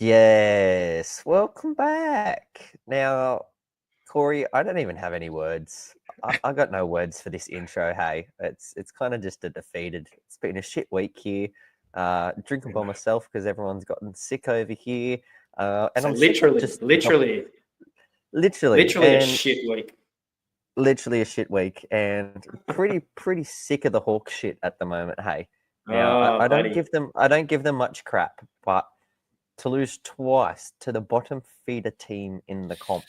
Yes, welcome back. Now, Corey, I don't even have any words. I got no words for this intro. Hey, it's kind of just a defeated. It's been a shit week here. Drinking by myself because everyone's gotten sick over here. And So I'm sick of just literally a and shit week. literally a shit week, and pretty sick of the Hawk shit at the moment. Hey, now I don't give them much crap, but to lose twice to the bottom feeder team in the comp.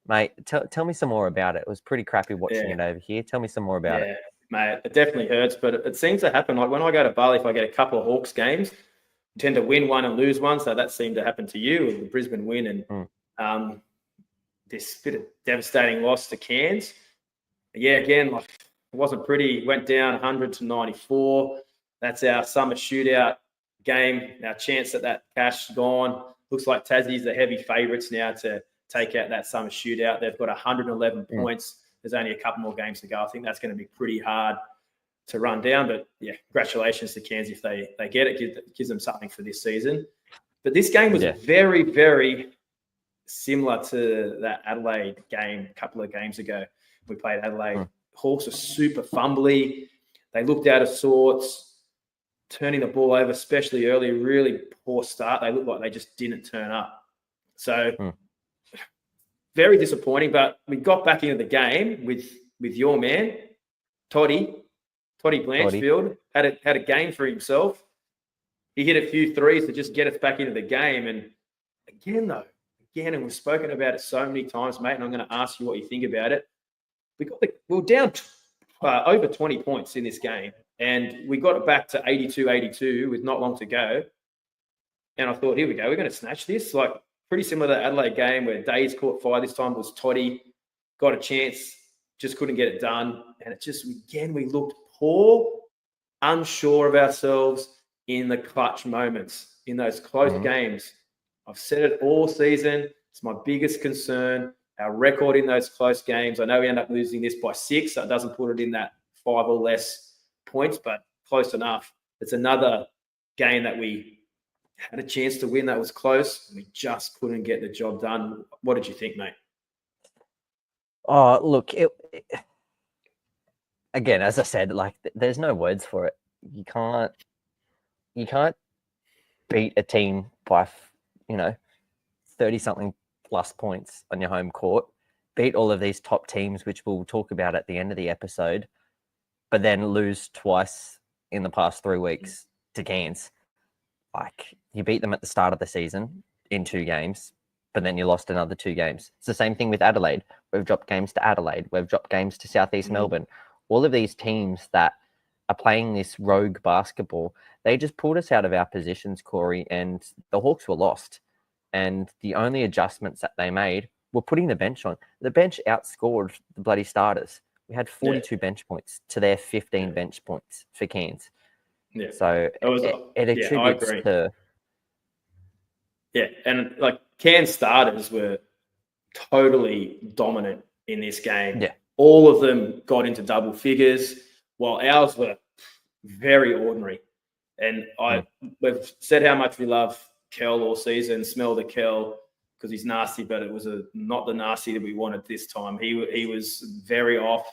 Mate, tell me some more about it. It was pretty crappy watching it over here. Tell me some more about it. Yeah, mate, it definitely hurts, but it seems to happen. Like when I go to Bali, if I get a couple of Hawks games, I tend to win one and lose one. So that seemed to happen to you with the Brisbane win and this bit of devastating loss to Cairns. Yeah, again, like it wasn't pretty. Went down 100-94. That's our summer shootout game. Our chance at that cash gone. Looks like Tassie's the heavy favourites now to take out that summer shootout. They've got 111 points. There's only a couple more games to go. I think that's going to be pretty hard to run down. But yeah, congratulations to Cairns if they get it. Gives them something for this season. But this game was very, very similar to that Adelaide game a couple of games ago. We played Adelaide. Hawks were super fumbly. They looked out of sorts, turning the ball over, especially early. Really poor start. They looked like they just didn't turn up. So very disappointing. But we got back into the game with your man, Toddy Blanchfield. Had a game for himself. He hit a few threes to just get us back into the game. And again, and we've spoken about it so many times, mate, and I'm going to ask you what you think about it. We were down over 20 points in this game, and we got it back to 82-82 with not long to go. And I thought, here we go, we're going to snatch this. Like pretty similar to the Adelaide game where Days caught fire. This time was Toddy, got a chance, just couldn't get it done. And it just, again, we looked poor, unsure of ourselves in the clutch moments, in those close games. I've said it all season. It's my biggest concern. Our record in those close games. I know we end up losing this by 6, so it doesn't put it in that 5 or less points, but close enough. It's another game that we had a chance to win that was close. We just couldn't get the job done. What did you think, mate? Oh, look, again, as I said, like there's no words for it. You can't beat a team by 30-something plus points on your home court, beat all of these top teams, which we'll talk about at the end of the episode, but then lose twice in the past 3 weeks to Cairns. Like, you beat them at the start of the season in 2 games, but then you lost another 2 games. It's the same thing with Adelaide. We've dropped games to Adelaide. We've dropped games to Southeast Melbourne. All of these teams that are playing this rogue basketball, they just pulled us out of our positions, Corey, and the Hawks were lost. And the only adjustments that they made were putting the bench on. The bench outscored the bloody starters. We had 42 bench points to their 15 bench points for Cairns. Yeah. So it attributes to... Yeah, and like Cairns starters were totally dominant in this game. Yeah. All of them got into double figures, while ours were very ordinary. And we've said how much we love Kel all season, smell the Kel because he's nasty, but it was not the nasty that we wanted this time. He was very off.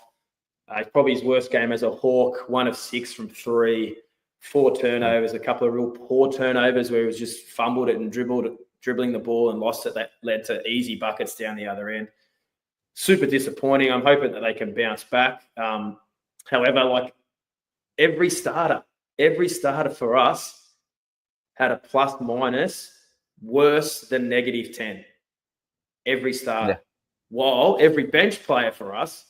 Probably his worst game as a Hawk, 1 of 6 from 3, 4 turnovers, a couple of real poor turnovers where he was just fumbled it and dribbling the ball and lost it. That led to easy buckets down the other end. Super disappointing. I'm hoping that they can bounce back. However, like every starter for us had a plus minus worse than -10. Every starter. Yeah. While every bench player for us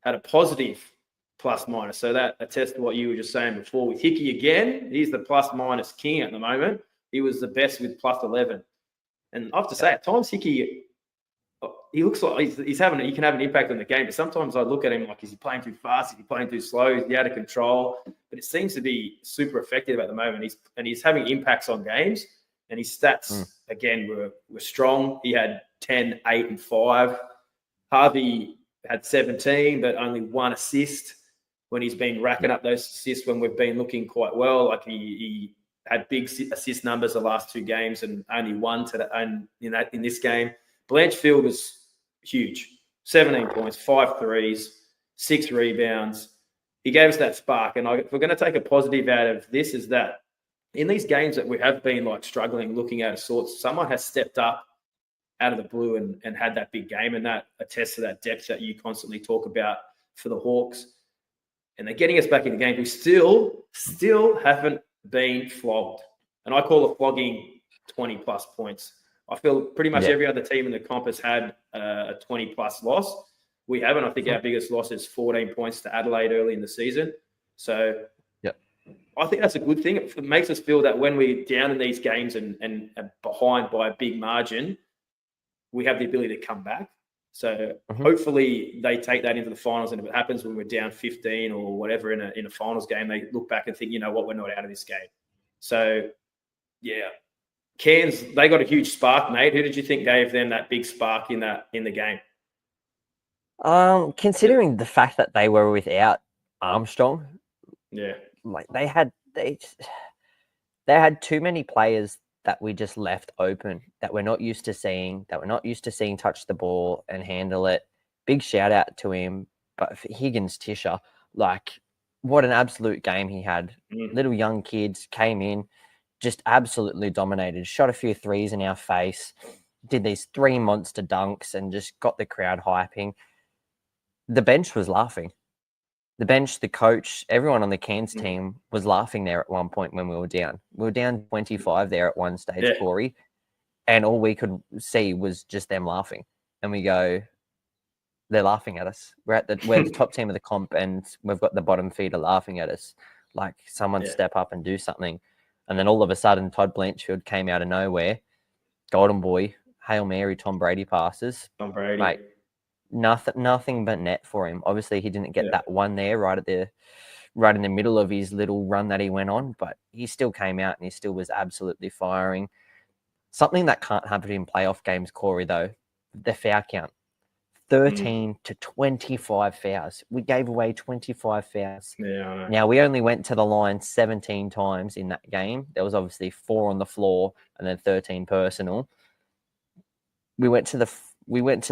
had a positive plus minus. So that attests to what you were just saying before with Hickey again. He's the plus minus king at the moment. He was the best with plus 11. And I have to say, at times Hickey, he looks like he can have an impact on the game. But sometimes I look at him like, is he playing too fast? Is he playing too slow? Is he out of control? But it seems to be super effective at the moment. He's having impacts on games. And his stats, again, were strong. He had 10, 8, and 5. Harvey had 17, but only 1 assist when he's been racking up those assists when we've been looking quite well. Like he had big assist numbers the last 2 games and only one in this game. Blanchfield was huge. 17 points, 5 threes, 6 rebounds. He gave us that spark. And if we're going to take a positive out of this, is that in these games that we have been like struggling, looking out of sorts, someone has stepped up out of the blue and had that big game. And that attests to that depth that you constantly talk about for the Hawks. And they're getting us back in the game. We still haven't been flogged. And I call a flogging 20-plus points. I feel pretty much every other team in the comp has had a 20-plus loss. We haven't. I think our biggest loss is 14 points to Adelaide early in the season. So I think that's a good thing. It makes us feel that when we're down in these games and behind by a big margin, we have the ability to come back. So hopefully they take that into the finals. And if it happens when we're down 15 or whatever in a finals game, they look back and think, you know what, we're not out of this game. So, yeah. Cairns, they got a huge spark, mate. Who did you think gave them that big spark in the game? Considering the fact that they were without Armstrong, like they had too many players that we just left open that we're not used to seeing, touch the ball and handle it. Big shout out to him. But for Higgins Tisha, like what an absolute game he had. Little young kids came in, just absolutely dominated, shot a few threes in our face, did these 3 monster dunks and just got the crowd hyping. The bench was laughing. The bench, the coach, everyone on the Cairns team was laughing there at one point when we were down. We were down 25 there at one stage, Corey, and all we could see was just them laughing. And we go, they're laughing at us. We're the top team of the comp, and we've got the bottom feeder laughing at us. Like someone step up and do something. And then all of a sudden, Todd Blanchfield came out of nowhere, Golden Boy, Hail Mary, Tom Brady passes. Tom Brady, mate. Nothing but net for him. Obviously, he didn't get that one there right in the middle of his little run that he went on, but he still came out and he still was absolutely firing. Something that can't happen in playoff games, Corey, though, the foul count. 13 to 25 fouls. We gave away 25 fouls. Yeah. Now, we only went to the line 17 times in that game. There was obviously 4 on the floor and then 13 personal. We went to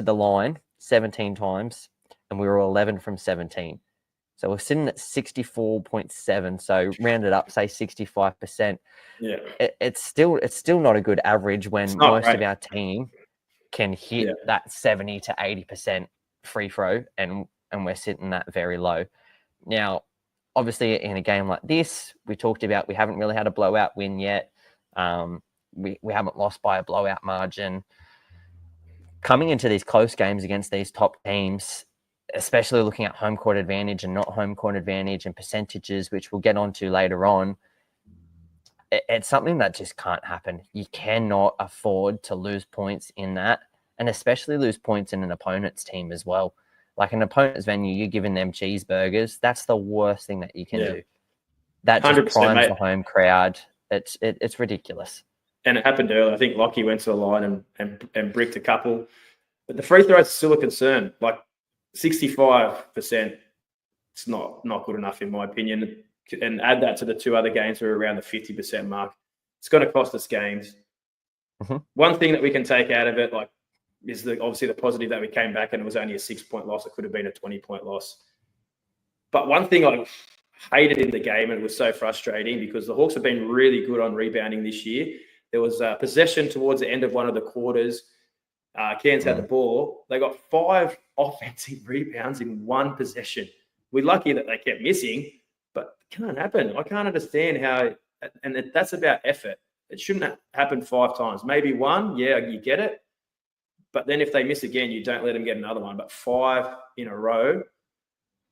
the line 17 times, and we were 11 from 17. So we're sitting at 64.7. So rounded up, say 65%. Yeah, it's still not a good average when most of our team can hit that 70 to 80% free throw, and we're sitting that very low. Now, obviously, in a game like this, we talked about we haven't really had a blowout win yet. We haven't lost by a blowout margin. Coming into these close games against these top teams, especially looking at home court advantage and not home court advantage and percentages, which we'll get onto later on, it's something that just can't happen. You cannot afford to lose points in that, and especially lose points in an opponent's team as well. Like an opponent's venue, you're giving them cheeseburgers. That's the worst thing that you can do. That just primes the home crowd. It's ridiculous. And it happened earlier. I think Lockie went to the line and bricked a couple. But the free throws are still a concern. Like 65%, it's not good enough in my opinion. And add that to the 2 other games where we're around the 50% mark. It's going to cost us games. One thing that we can take out of it, like, is obviously the positive that we came back and it was only a 6-point loss. It could have been a 20-point loss. But one thing I hated in the game, and it was so frustrating because the Hawks have been really good on rebounding this year. There was a possession towards the end of one of the quarters. Cairns had the ball. They got 5 offensive rebounds in one possession. We're lucky that they kept missing, but it can't happen. I can't understand how, and that's about effort. It shouldn't happen 5 times. Maybe 1, you get it. But then if they miss again, you don't let them get another one. But 5 in a row,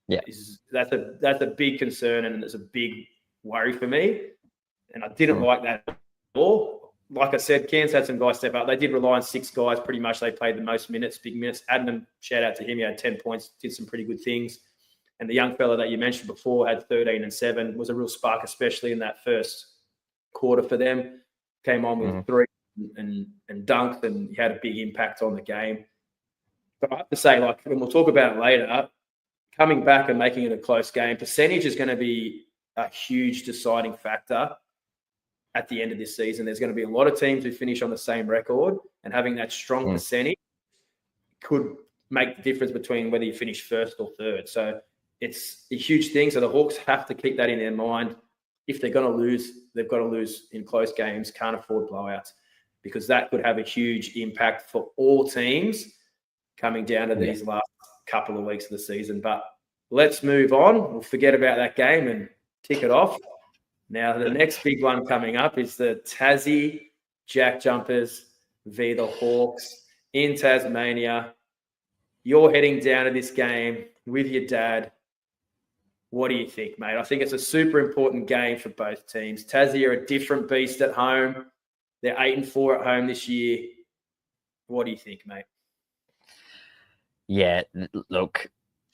that's a big concern, and it's a big worry for me. And I didn't like that at all. Like I said, Cairns had some guys step up. They did rely on 6 guys pretty much. They played the most minutes, big minutes. Adnan, shout out to him. He had 10 points, did some pretty good things. And the young fella that you mentioned before had 13 and 7, was a real spark, especially in that first quarter for them. Came on with 3 and dunked, and he had a big impact on the game. But I have to say, like, and we'll talk about it later, coming back and making it a close game, percentage is going to be a huge deciding factor at the end of this season. There's going to be a lot of teams who finish on the same record, and having that strong percentage could make the difference between whether you finish first or third. So it's a huge thing. So the Hawks have to keep that in their mind. If they're going to lose, they've got to lose in close games, can't afford blowouts, because that could have a huge impact for all teams coming down to these last couple of weeks of the season. But let's move on. We'll forget about that game and tick it off. Now, the next big one coming up is the Tassie JackJumpers v. the Hawks in Tasmania. You're heading down to this game with your dad. What do you think, mate? I think it's a super important game for both teams. Tassie are a different beast at home. They're 8-4 at home this year. What do you think, mate? Yeah, look,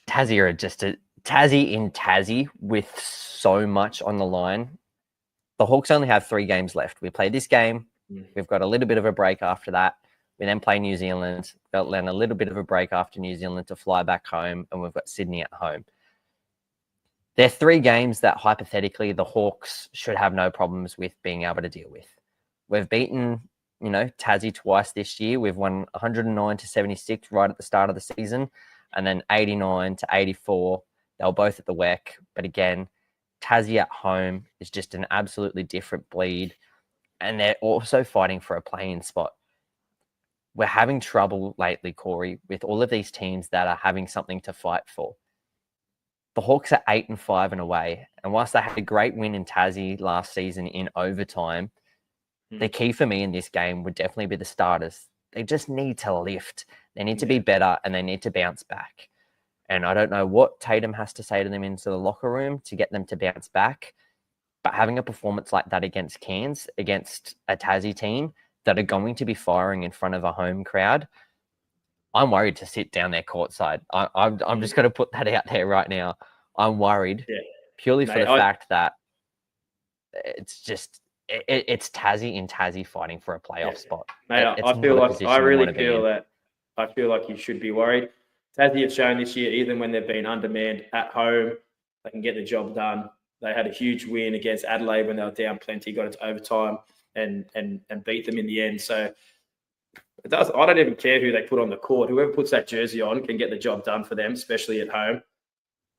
Tassie are just a Tassie in Tassie with so much on the line. The Hawks only have 3 games left. We play this game. We've got a little bit of a break after that. We then play New Zealand. Got then a little bit of a break after New Zealand to fly back home, and we've got Sydney at home. They're 3 games that hypothetically the Hawks should have no problems with being able to deal with. We've beaten, Tassie twice this year. We've won 109-76 right at the start of the season, and then 89-84. They were both at the WEC, but again, Tassie at home is just an absolutely different bleed, and they're also fighting for a play-in spot. We're having trouble lately, Corey, with all of these teams that are having something to fight for. The Hawks are 8-5 and away, and whilst they had a great win in Tassie last season in overtime, the key for me in this game would definitely be the starters. They just need to lift. They need to be better, and they need to bounce back. And I don't know what Tatum has to say to them into the locker room to get them to bounce back, but having a performance like that against Cairns, against a Tassie team that are going to be firing in front of a home crowd, I'm worried to sit down there courtside. I'm just going to put that out there right now. I'm worried purely for the fact that it's just it's Tassie in Tassie fighting for a playoff spot. Mate, I really feel like you should be worried. Tassie have shown this year, even when they've been undermanned at home, they can get the job done. They had a huge win against Adelaide when they were down plenty, got into overtime and beat them in the end. So I don't even care who they put on the court. Whoever puts that jersey on can get the job done for them, especially at home.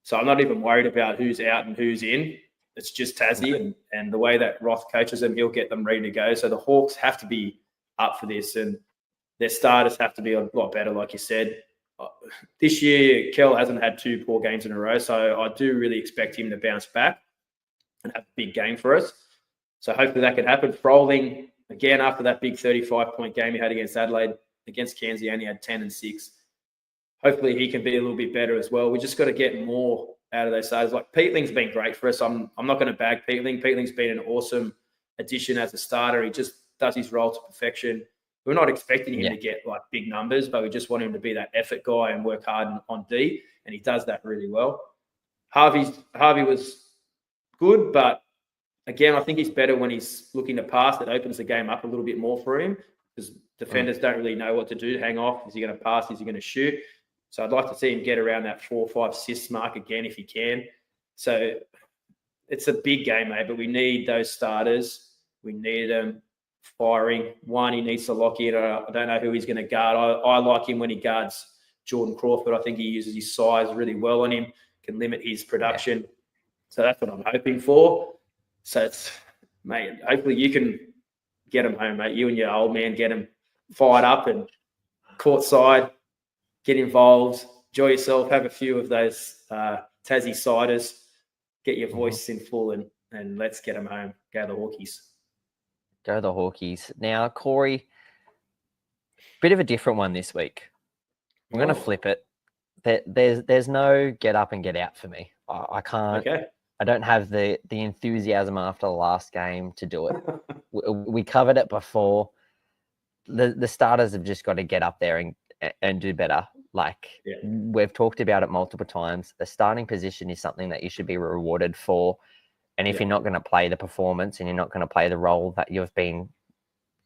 So I'm not even worried about who's out and who's in. It's just Tassie, and the way that Roth coaches them, he'll get them ready to go. So the Hawks have to be up for this, and their starters have to be a lot better, like you said. This year, Kell hasn't had 2 poor games in a row, so I do really expect him to bounce back and have a big game for us. So hopefully that can happen. Froling, again, after that big 35-point game he had against Adelaide, against Cairns, he only had 10 and 6. Hopefully he can be a little bit better as well. We just got to get more out of those starters. Like Peatling's been great for us. I'm not going to bag Peatling. Peatling's been an awesome addition as a starter. He just does his role to perfection. We're not expecting him to get like big numbers, but we just want him to be that effort guy and work hard on D, and he does that really well. Harvey was good, but again, I think he's better when he's looking to pass. That opens the game up a little bit more for him, because defenders don't really know what to do. Hang off. Is he going to pass? Is he going to shoot? So I'd like to see him get around that 4 or 5 assists mark again if he can. So it's a big game, mate, but we need those starters. We need them firing. One, he needs to lock in. I don't know who he's going to guard. I like him when he guards Jordan Crawford. I think he uses his size really well on him, can limit his production. So that's what I'm hoping for. So it's, mate, hopefully you can get him home, mate. You and your old man get him fired up and courtside, get involved, enjoy yourself, have a few of those Tassie ciders, get your voice in full, and let's get them home. Go the Hawkies. Go the Hawkies. Now, Corey, bit of a different one this week. I'm going to flip it. There's no get up and get out for me. I can't. Okay. I don't have the enthusiasm after the last game to do it. We covered it before. The starters have just got to get up there and do better. We've talked about it multiple times. The starting position is something that you should be rewarded for. And if you're not going to play the performance and you're not going to play the role that you've been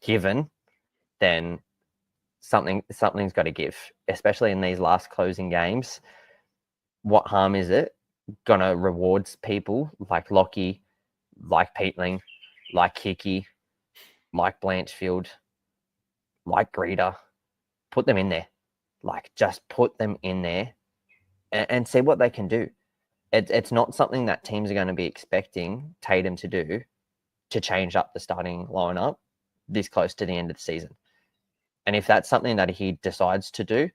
given, then something's got to give, especially in these last closing games. What harm is it going to reward people like Lockie, like Peatling, like Hickey, like Blanchfield, like Greeter, put them in there. Like, just put them in there and see what they can do. It's not something that teams are going to be expecting Tatum to do, to change up the starting lineup this close to the end of the season. And if that's something that he decides to do,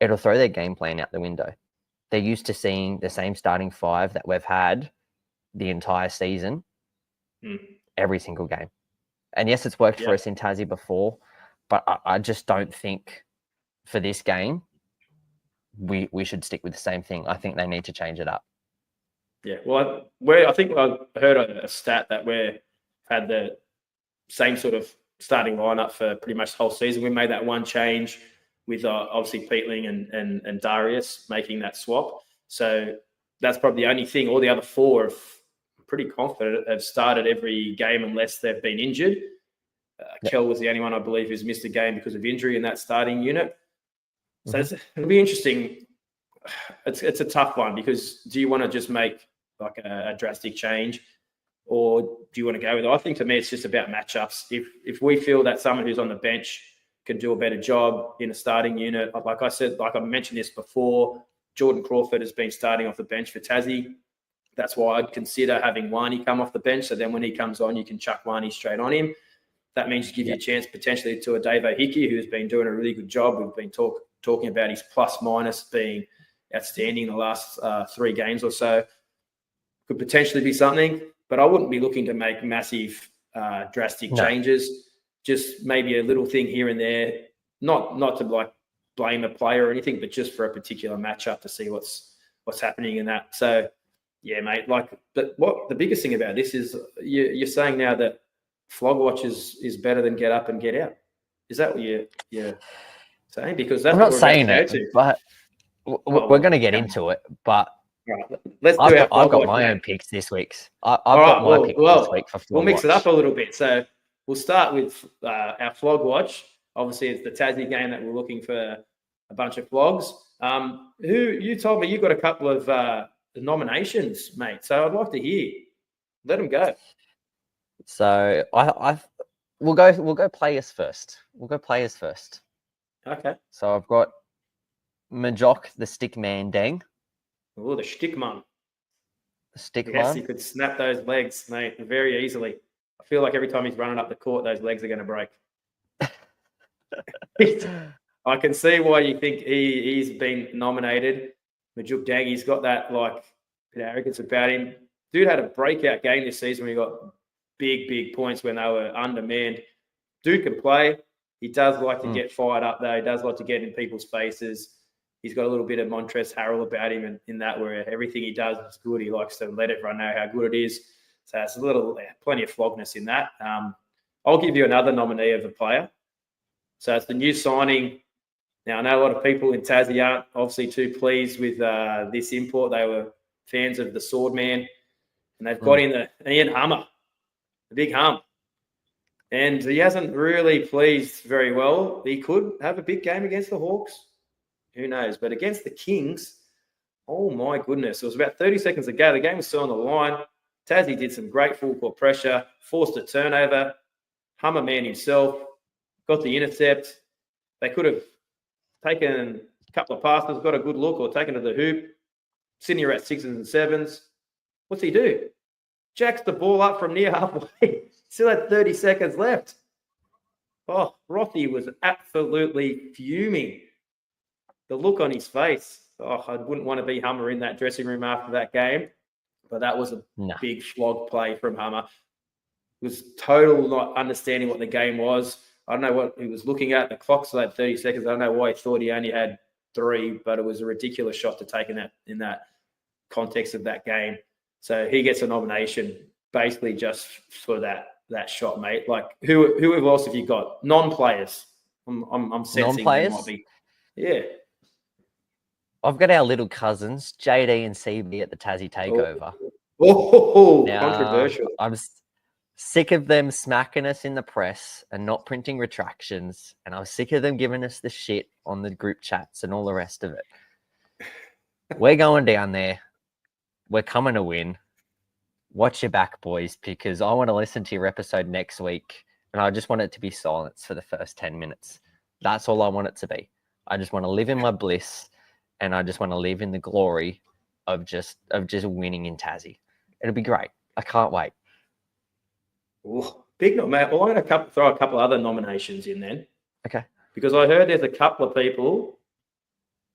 it'll throw their game plan out the window. They're used to seeing the same starting five that we've had the entire season, every single game. And yes, it's worked for us in Tassie before, but I just don't think for this game we should stick with the same thing. I think they need to change it up. Yeah, well, I think I heard a stat that we had the same sort of starting lineup for pretty much the whole season. We made that one change with obviously Peatling and Darius making that swap. So that's probably the only thing. All the other four, I'm pretty confident, have started every game unless they've been injured. Kel was the only one, I believe, who's missed a game because of injury in that starting unit. So it'll be interesting. It's a tough one, because do you want to just make like a drastic change, or do you want to go with it? I think, to me, it's just about matchups. If we feel that someone who's on the bench can do a better job in a starting unit, like I said, like I mentioned this before, Jordan Crawford has been starting off the bench for Tassie. That's why I'd consider having Wani come off the bench. So then when he comes on, you can chuck Wani straight on him. That means you give you a chance potentially to a Davo Hickey, who's been doing a really good job. We've been talking about his plus minus being outstanding in the last 3 games or so. Could potentially be something, but I wouldn't be looking to make massive drastic changes. Just maybe a little thing here and there, not to like blame a player or anything, but just for a particular matchup to see what's happening in that. So yeah, mate, but what the biggest thing about this is you're saying now that Flog Watch is better than Get Up and Get Out. Is that what you're saying? Because that's I'm not saying it, but we're going to get into it. But I've got my own picks this week. I've got my picks this week for Flog Watch. We'll mix it up a little bit. So we'll start with our Flog Watch. Obviously, it's the Tassie game that we're looking for a bunch of flogs. Who you told me you got a couple of nominations, mate. So I'd like to hear. Let them go. So we'll go players first. Okay. So I've got Majock the Stickman Deng. Oh, the Stickman. Stickman. Yes, he could snap those legs, mate, very easily. I feel like every time he's running up the court, those legs are going to break. I can see why you think he's been nominated. Majock Deng, he's got that arrogance about him. Dude had a breakout game this season when he got big points when they were undermanned. Dude can play. He does like to get fired up, though. He does like to get in people's faces. He's got a little bit of Montrezl Harrell about him in that, where everything he does is good. He likes to let everyone know how good it is. So it's plenty of flogness in that. I'll give you another nominee of a player. So it's the new signing. Now, I know a lot of people in Tassie aren't obviously too pleased with this import. They were fans of the Swordman, and they've got in the Ian Hummer, the big hum. And he hasn't really pleased very well. He could have a big game against the Hawks. Who knows? But against the Kings, oh my goodness. It was about 30 seconds to go. The game was still on the line. Tassie did some great full court pressure, forced a turnover. Hummer man himself got the intercept. They could have taken a couple of passes, got a good look, or taken to the hoop. Sydney are at 6s and 7s. What's he do? Jacks the ball up from near halfway. Still had 30 seconds left. Oh, Rothy was absolutely fuming. The look on his face. Oh, I wouldn't want to be Hummer in that dressing room after that game. But that was a big flog play from Hummer. It was total not understanding what the game was. I don't know what he was looking at. The clock still had 30 seconds. I don't know why he thought he only had 3, but it was a ridiculous shot to take in that context of that game. So he gets a nomination basically just for that shot, mate. Like who else have you got? Non-players. I'm sensing non-players might be. Yeah. I've got our little cousins, JD and CB, at the Tassie Takeover. Now, controversial. I'm sick of them smacking us in the press and not printing retractions. And I'm sick of them giving us the shit on the group chats and all the rest of it. We're going down there. We're coming to win. watch your back, boys, because I want to listen to your episode next week, and I just want it to be silence for the first 10 minutes. That's all I want it to be. I just want to live in my bliss, and I just want to live in the glory of just winning in Tassie. It'll be great. I can't wait. Ooh, big note, mate. Well, I'm going to throw a couple other nominations in then. Okay. Because I heard there's a couple of people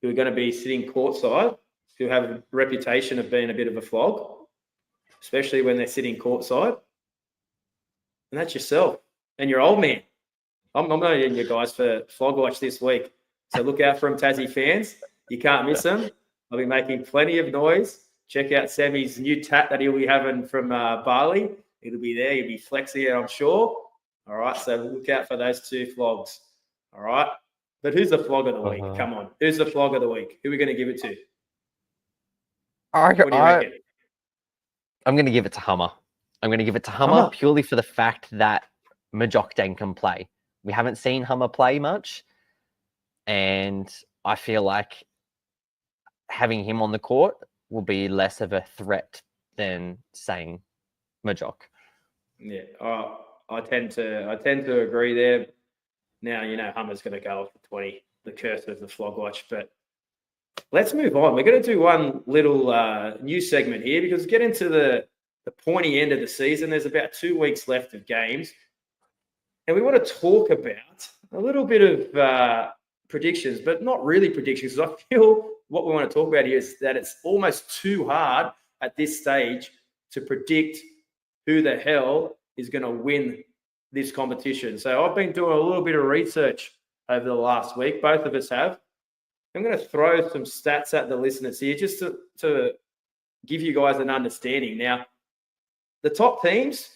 who are going to be sitting courtside who have a reputation of being a bit of a flog, especially when they're sitting courtside. And that's yourself and your old man. I'm nominating you guys for Flog Watch this week. So look out for them, Tassie fans. You can't miss them. I'll be making plenty of noise. Check out Sammy's new tat that he'll be having from Bali. It'll be there. He'll be flexing it, I'm sure. All right, so look out for those two flogs. All right? But who's the flog of the week? Come on. Who's the flog of the week? Who are we going to give it to? What do you reckon? I'm going to give it to Hummer. I'm going to give it to Hummer purely for the fact that Majokdang can play. We haven't seen Hummer play much, and I feel like having him on the court will be less of a threat than saying Majok. Yeah, I tend to agree there. Now, you know, Hummer's going to go off for 20, the curse of the Flog Watch. But let's move on. We're going to do one little new segment here because get into the pointy end of the season. There's about 2 weeks left of games. And we want to talk about a little bit of predictions, but not really predictions. I feel what we want to talk about here is that it's almost too hard at this stage to predict who the hell is going to win this competition. So I've been doing a little bit of research over the last week. Both of us have. I'm going to throw some stats at the listeners here just to give you guys an understanding. Now, the top teams,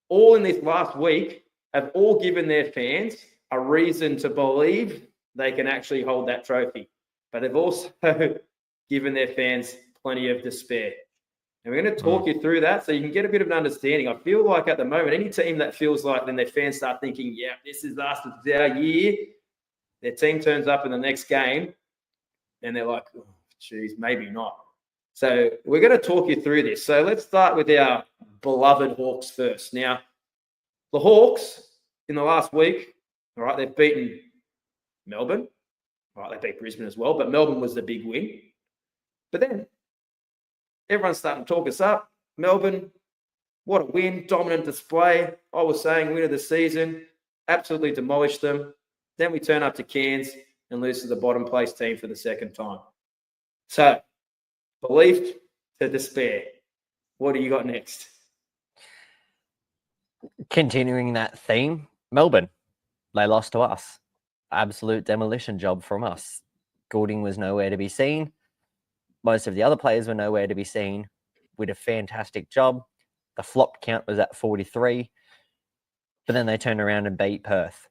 all in this last week, have all given their fans a reason to believe they can actually hold that trophy. But they've also given their fans plenty of despair. And we're going to talk you through that so you can get a bit of an understanding. I feel like at the moment, any team that feels like then their fans start thinking, yeah, this is us, this is our year, their team turns up in the next game and they're like, oh, geez, maybe not. So we're going to talk you through this. So let's start with our beloved Hawks first. Now, the Hawks in the last week, all right, they've beaten Melbourne. All right, they beat Brisbane as well, but Melbourne was the big win. But then everyone's starting to talk us up. Melbourne, what a win, dominant display. I was saying win of the season, absolutely demolished them. Then we turn up to Cairns and lose to the bottom place team for the second time. So, belief to despair. What do you got next? Continuing that theme, Melbourne, they lost to us. Absolute demolition job from us. Goulding was nowhere to be seen. Most of the other players were nowhere to be seen. We did a fantastic job. The flop count was at 43. But then they turned around and beat Perth.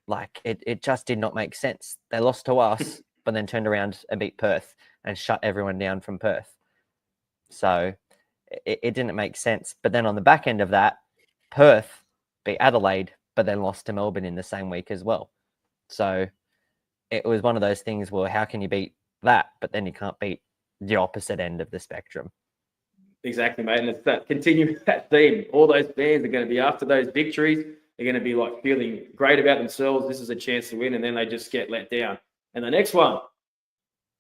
Like, it just did not make sense. They lost to us, but then turned around and beat Perth and shut everyone down from Perth. So it didn't make sense. But then on the back end of that, Perth beat Adelaide, but then lost to Melbourne in the same week as well. So it was one of those things where how can you beat that, but then you can't beat the opposite end of the spectrum. Exactly, mate. And it's that continuing that theme. All those fans are going to be after those victories. They're going to be like feeling great about themselves. This is a chance to win, and then they just get let down. And the next one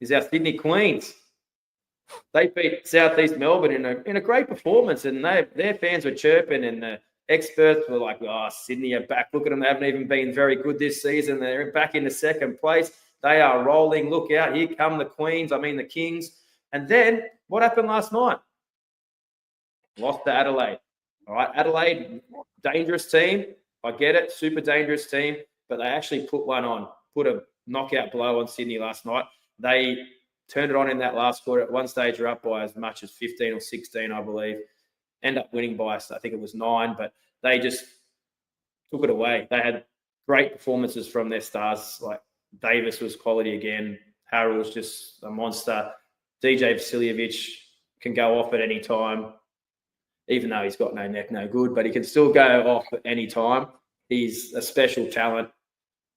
is our Sydney Queens. They beat Southeast Melbourne in a great performance, and their fans were chirping, and the experts were like, "Oh, Sydney are back. Look at them; they haven't even been very good this season. They're back in the second place. They are rolling. Look out! Here come the Queens. I mean the Kings." And then what happened last night? Lost to Adelaide. All right, Adelaide, dangerous team. I get it, super dangerous team, but they actually put a knockout blow on Sydney last night. They turned it on in that last quarter. At one stage, they're up by as much as 15 or 16, I believe. End up winning by, I think it was 9, but they just took it away. They had great performances from their stars. Like Davis was quality again. Harrell was just a monster. DJ Vasiljevic can go off at any time, even though he's got no neck, no good, but he can still go off at any time. He's a special talent.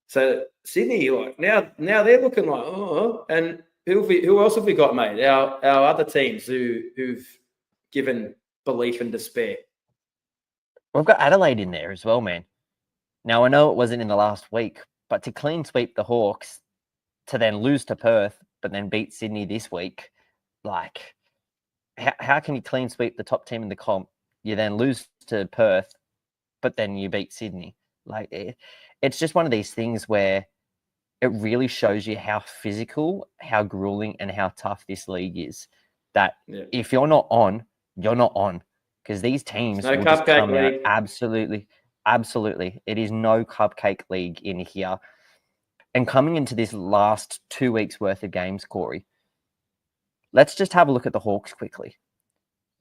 So Sydney, like now they're looking like, oh, and who else have we got, mate? Our other teams who've given belief and despair. We've got Adelaide in there as well, man. Now, I know it wasn't in the last week, but to clean sweep the Hawks, to then lose to Perth, but then beat Sydney this week, like, how can you clean sweep the top team in the comp? You then lose to Perth, but then you beat Sydney. Like, it's just one of these things where it really shows you how physical, how grueling, and how tough this league is. That if you're not on, you're not on. Because these teams will just come out absolutely. It is no cupcake league in here. And coming into this last 2 weeks worth of games, Corey, let's just have a look at the Hawks quickly.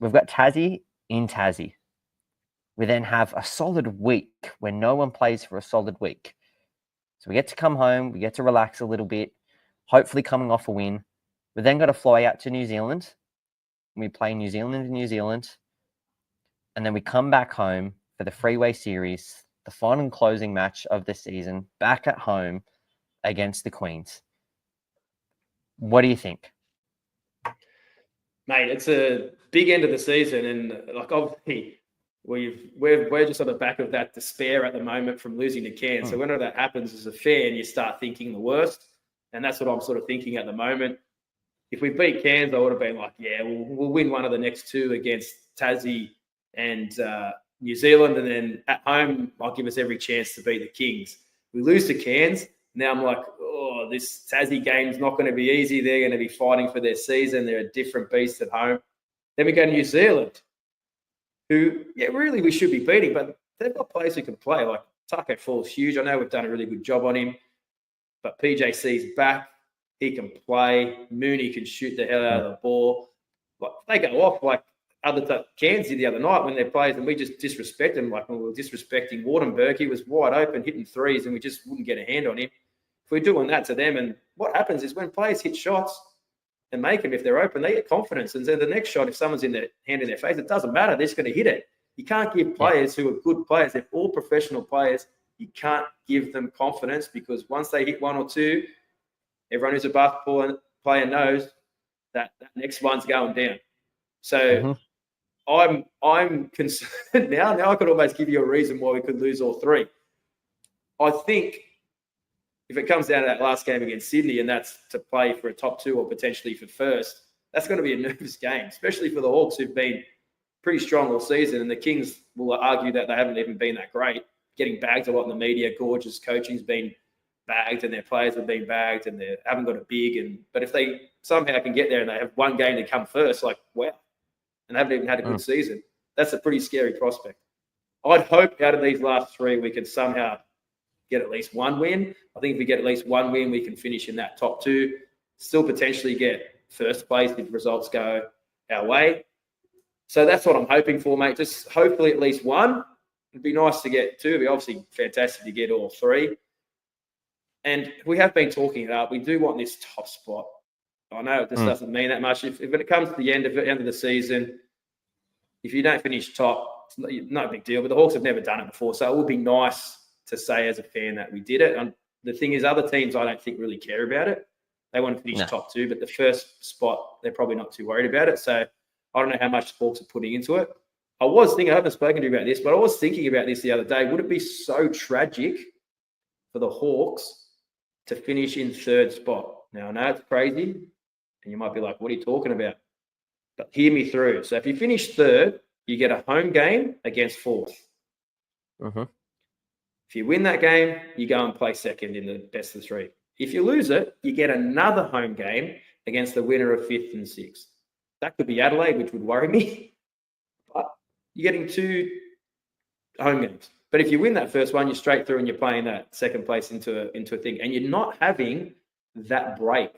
We've got Tassie in Tassie. We then have a solid week where no one plays for a solid week. So we get to come home, we get to relax a little bit, hopefully coming off a win. We then got to fly out to New Zealand. We play New Zealand and New Zealand. And then we come back home for the Freeway Series, the final and closing match of the season, back at home against the Queens. What do you think? Mate, it's a big end of the season, and like obviously we're just on the back of that despair at the moment from losing to Cairns. So whenever that happens as a fan, you start thinking the worst, and that's what I'm sort of thinking at the moment. If we beat Cairns, I would have been like, yeah, we'll win one of the next two against Tassie and New Zealand, and then at home, I'll give us every chance to beat the Kings. We lose to Cairns. Now I'm like, oh, this Tassie game's not going to be easy. They're going to be fighting for their season. They're a different beast at home. Then we go to New Zealand, who, really we should be beating, but they've got players who can play. Like Taco Fall's huge. I know we've done a really good job on him, but PJC's back. He can play. Mooney can shoot the hell out of the ball. Like they go off like other Cairns did the other night when their players, and we just disrespect them. Like when we were disrespecting Wardenberg, he was wide open, hitting threes, and we just wouldn't get a hand on him. If we're doing that to them, and what happens is when players hit shots and make them, if they're open, they get confidence. And then the next shot, if someone's in their hand in their face, it doesn't matter. They're just going to hit it. You can't give players who are good players, they're all professional players, you can't give them confidence, because once they hit one or two, everyone who's a basketball player knows that next one's going down. So I'm concerned now. Now I could almost give you a reason why we could lose all three. I think if it comes down to that last game against Sydney, and that's to play for a top two or potentially for first, that's going to be a nervous game, especially for the Hawks, who've been pretty strong all season. And the Kings will argue that they haven't even been that great, getting bagged a lot in the media. Gorgeous coaching's been bagged, and their players have been bagged, and they haven't got a big. But if they somehow can get there and they have one game to come first, like, wow, and they haven't even had a good season, that's a pretty scary prospect. I'd hope out of these last three we could somehow get at least one win. I think if we get at least one win, we can finish in that top two, still potentially get first place if results go our way. So that's what I'm hoping for, mate. Just hopefully at least one. It'd be nice to get two. It'd be obviously fantastic to get all three. And we have been talking it up. We do want this top spot. I know this doesn't mean that much. If it comes to the end of the season, if you don't finish top, it's no big deal. But the Hawks have never done it before, so it would be nice to say as a fan that we did it. And the thing is, other teams I don't think really care about it. They want to finish top two, but the first spot, they're probably not too worried about it. So I don't know how much the Hawks are putting into it. I haven't spoken to you about this, but I was thinking about this the other day. Would it be so tragic for the Hawks to finish in third spot? Now, I know it's crazy, and you might be like, what are you talking about? But hear me through. So if you finish third, you get a home game against fourth. If you win that game, you go and play second in the best of three. If you lose it, you get another home game against the winner of fifth and sixth. That could be Adelaide, which would worry me. But you're getting two home games. But if you win that first one, you're straight through and you're playing that second place into a thing. And you're not having that break.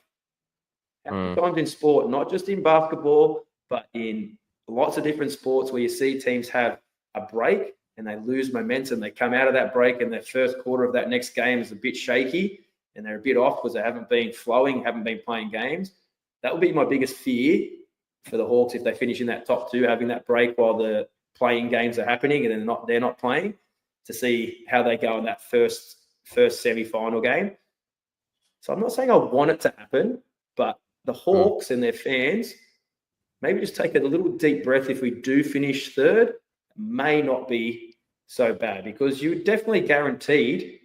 Times in sport, not just in basketball, but in lots of different sports where you see teams have a break and they lose momentum. They come out of that break and their first quarter of that next game is a bit shaky and they're a bit off because they haven't been flowing, haven't been playing games. That would be my biggest fear for the Hawks if they finish in that top two, having that break while the playing games are happening and they're not playing, to see how they go in that first semi-final game. So I'm not saying I want it to happen, but the Hawks and their fans maybe just take a little deep breath. If we do finish third, it may not be so bad, because you're definitely guaranteed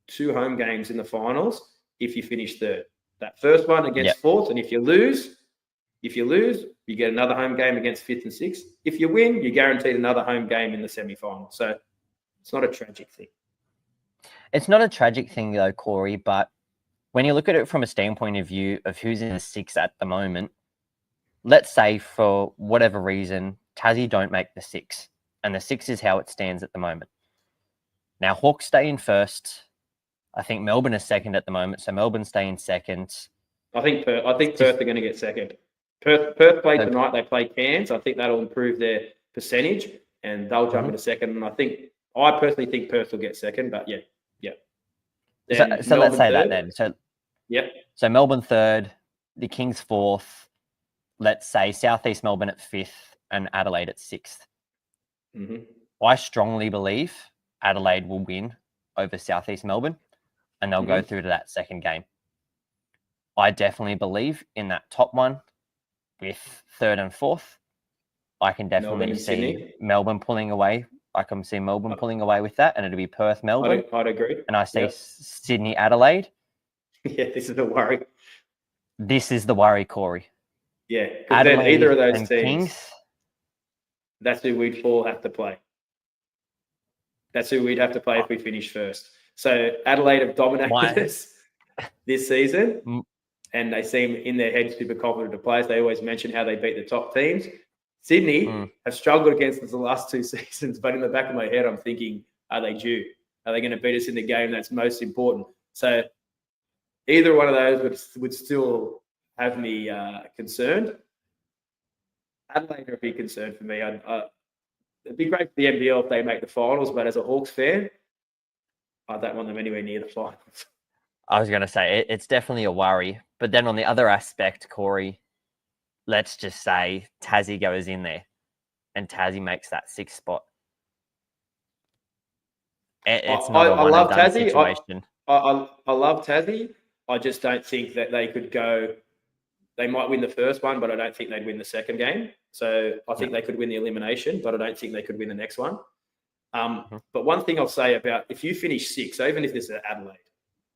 2 home games in the finals if you finish third. That first one against fourth, and if you lose, you get another home game against fifth and sixth. If you win, you're guaranteed another home game in the semi-final. So it's not a tragic thing. It's not a tragic thing though, Corey, but when you look at it from a standpoint of view of who's in the 6 at the moment, let's say for whatever reason, Tassie don't make the 6, and the 6 is how it stands at the moment. Now, Hawks stay in first. I think Melbourne is second at the moment, so Melbourne stay in second. I think Perth are going to get second. Perth play tonight. They play Cairns. I think that'll improve their percentage, and they'll jump into second. And I personally think Perth will get second, but yeah. So let's say third. That then. So Melbourne third, the Kings fourth. Let's say Southeast Melbourne at 5th and Adelaide at 6th. Mm-hmm. I strongly believe Adelaide will win over Southeast Melbourne, and they'll go through to that second game. I definitely believe in that top one with 3rd and 4th. I can definitely see Melbourne pulling away. I can see Melbourne pulling away with that, and it'll be Perth, Melbourne. I'd agree. And I see Sydney, Adelaide. Yeah, this is the worry. This is the worry, Corey. Yeah, because then either of those teams, Kings, that's who we'd all have to play. That's who we'd have to play if we finish first. So Adelaide have dominated us this season, and they seem in their head super confident to play. They always mention how they beat the top teams. Sydney have struggled against us the last 2 seasons, but in the back of my head, I'm thinking, are they due? Are they going to beat us in the game that's most important? So either one of those would still have me concerned. Adelaide would be concerned for me. It'd be great for the NBL if they make the finals, but as a Hawks fan, I don't want them anywhere near the finals. I was going to say, it's definitely a worry. But then on the other aspect, Corey, let's just say Tassie goes in there and Tassie makes that 6th spot. It's not a one-and-done situation. I love Tassie. I just don't think that they could go. They might win the first one, but I don't think they'd win the second game. So I think they could win the elimination, but I don't think they could win the next one. But one thing I'll say about if you finish 6, even if this is Adelaide,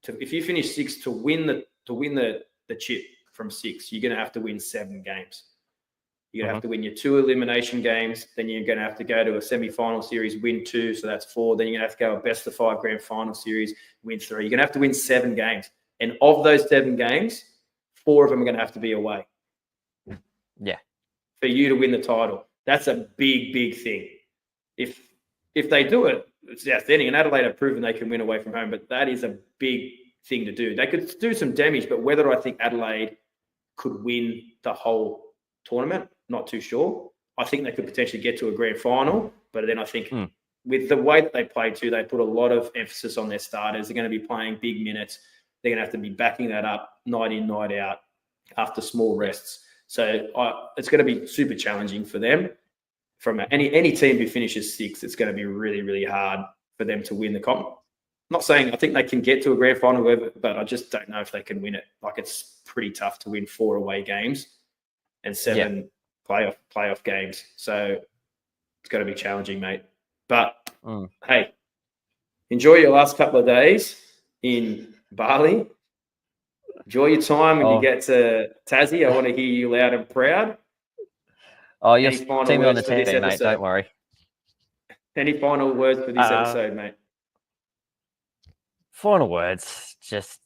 if you finish 6 to win the chip from 6, you're going to have to win 7 games. You're going to have to win your 2 elimination games. Then you're going to have to go to a semi-final series, win 2, so that's 4. Then you're going to have to go a best-of-5 grand final series, win 3. You're going to have to win 7 games. And of those 7 games, 4 of them are going to have to be away. Yeah. For you to win the title. That's a big, big thing. If they do it, it's outstanding. And Adelaide have proven they can win away from home, but that is a big thing to do. They could do some damage, but whether I think Adelaide could win the whole tournament, not too sure. I think they could potentially get to a grand final, but then I think with the way that they play too, they put a lot of emphasis on their starters. They're going to be playing big minutes. They're going to have to be backing that up night in, night out after small rests. So it's going to be super challenging for them. From any team who finishes 6th, it's going to be really, really hard for them to win the comp. I'm not saying I think they can get to a grand final, but I just don't know if they can win it. Like, it's pretty tough to win 4 away games and 7 playoff games. So it's going to be challenging, mate. But hey, enjoy your last couple of days in Bali. Enjoy your time when you get to Tassie. I want to hear you loud and proud. Oh, you'll see me on the TV, mate. Don't worry. Any final words for this episode, mate? Final words. Just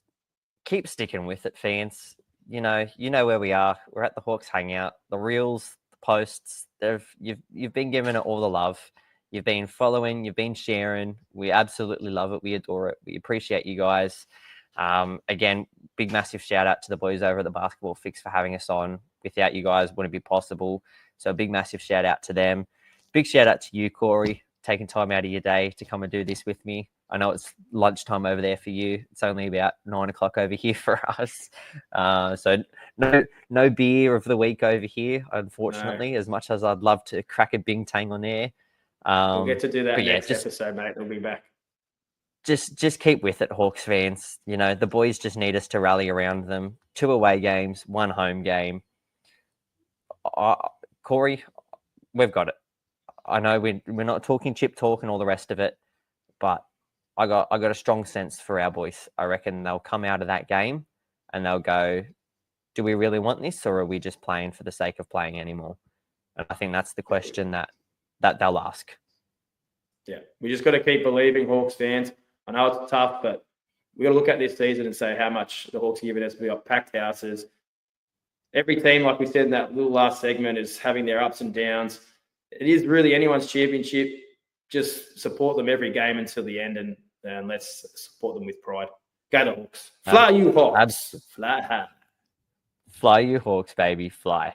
keep sticking with it, fans. You know where we are. We're at the Hawks Hangout. The reels, the posts. You've been giving it all the love. You've been following. You've been sharing. We absolutely love it. We adore it. We appreciate you guys. Again, big massive shout out to the boys over at the Basketball Fix for having us on. Without you guys, wouldn't be possible. So a big massive shout out to them. Big shout out to you, Corey, taking time out of your day to come and do this with me. I know it's lunchtime over there for you. It's only about 9 o'clock over here for us. So no beer of the week over here, unfortunately, as much as I'd love to crack a bing tang on air. We'll get to do that next episode, mate. We'll be back. Just keep with it, Hawks fans. The boys just need us to rally around them. 2 away games, 1 home game. Corey, we've got it. I know we're not talking chip talk and all the rest of it, but I got a strong sense for our boys. I reckon they'll come out of that game and they'll go, do we really want this, or are we just playing for the sake of playing anymore? And I think that's the question that they'll ask. Yeah, we just got to keep believing, Hawks fans. I know it's tough, but we got to look at this season and say how much the Hawks are giving us. We got packed houses. Every team, like we said in that little last segment, is having their ups and downs. It is really anyone's championship. Just support them every game until the end, and let's support them with pride. Go the Hawks. Fly, you Hawks. Fly high. Fly, you Hawks, baby, fly.